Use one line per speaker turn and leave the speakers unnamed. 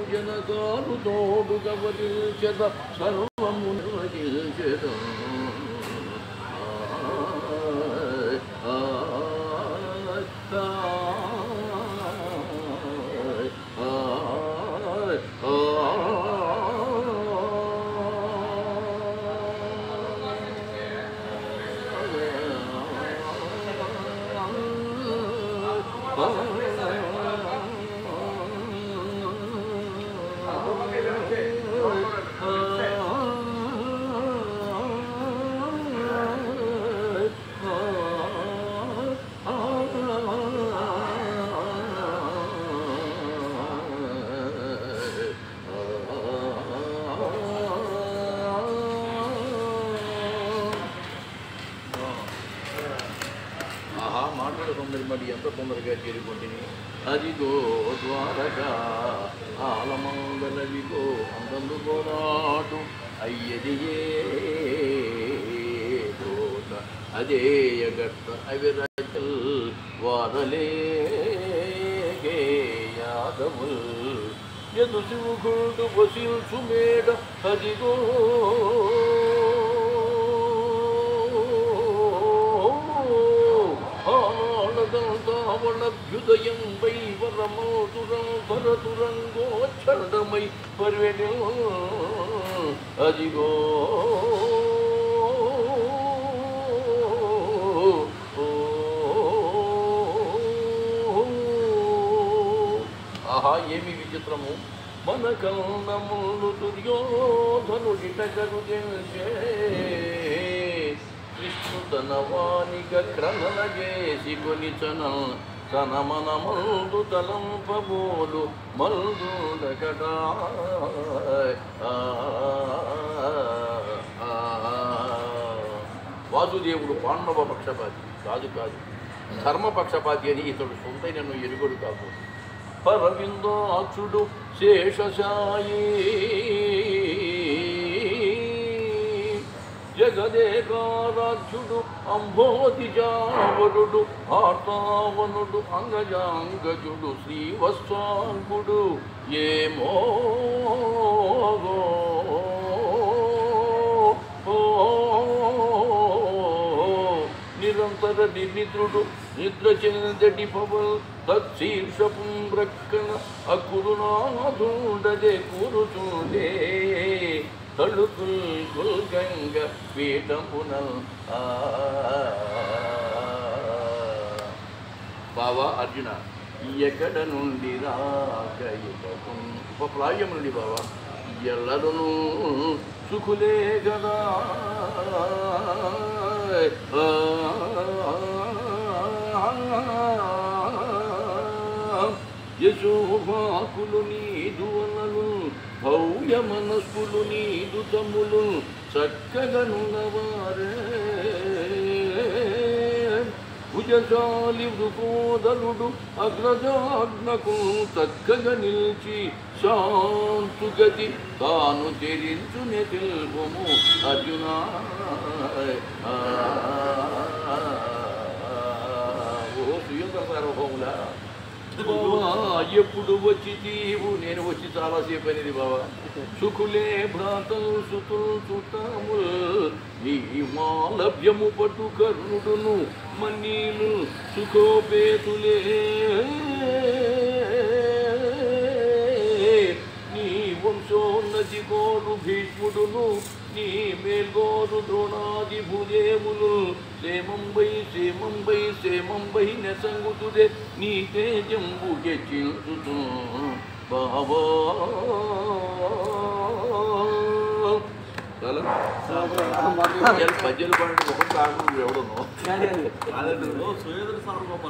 జనకాలు తోడుగా వరించెద సర్వము నిర్వహించెద మరి ఎంత తొందరగా చేరుకుంటుని అదిగో ద్వారకా ఆలమంగళవిగో అందందు పోరాటు అయ్యదియే తోట అదే ఎగట్ట అవిరచల్ వారలే యాదవుల్ ఎదు శివుడు వసిల్సు మేడ అదిగో యుదయం వై వరమోతురం భరతురంగోచ్చరణమై పర్వెను అదిగో ఆహా ఏమి విచిత్రము మన కన్నములు దుర్యోధనుడిటగరు తెలిసే కృష్ణుతనవానిక క్రమణ చేసి కొనిచన తన మన మల్దు తలంపబోలు మల్దుడకటా వాసుదేవుడు పాండవ పక్షపాతి కాదు ధర్మపక్షపాతి అని ఇతడు సొంతైన ఎరుగడు కాదు పరవిందాక్షుడు శేషశాయి జగదేకారాధ్యుడు అంబోధిజావరుడు ఆర్తావనుడు అంగజాంగజుడు శ్రీవత్సాంగుడు ఏమో నిరంతర నిద్రుడు నిద్ర చెందటి పవల్ తత్శీర్షపం బ్రక్కన అకురునాథుండదే కూరుచుండే తడుకుల్ గుల్గంగ పీఠమునల్ బావా అర్జున ఎక్కడ నుండి రాగయుటకు ఉపప్లావ్యం నుండి బావా ఎల్లరును సుఖులే గదా యశోభాకులు నీదు అనలు భౌయ మనస్కులు నీదు తమ్ములు చక్కగనున్నవారే భుజశాలి వృకోదరుడు అగ్రజాజ్ఞకు చక్కగా నిలిచి శాంతుగతి తాను తెరించునే తెలుపము అర్జునా ఓ సుయోగ సార్వభౌములా ఎప్పుడు వచ్చి తీవు నేను వచ్చి చాలాసేపు అనేది బావా సుఖులే భ్రాతలు సుతులు చుట్టాముల్ నీ మాలభ్యము పట్టు కర్ణుడును మన్నీలు సుఖోపేతులే నీ వంశోన్నతి గోరు భీష్ముడును నీ మేల్గోరు ద్రోణాది భూదేవులు సేమంబై నెసంగుతుదే నీ తేజంబు హెచ్చించుతూ బావా పద్యాలు పడి ఒక కారణం ఎవడను సుయోధన సార్వభౌమ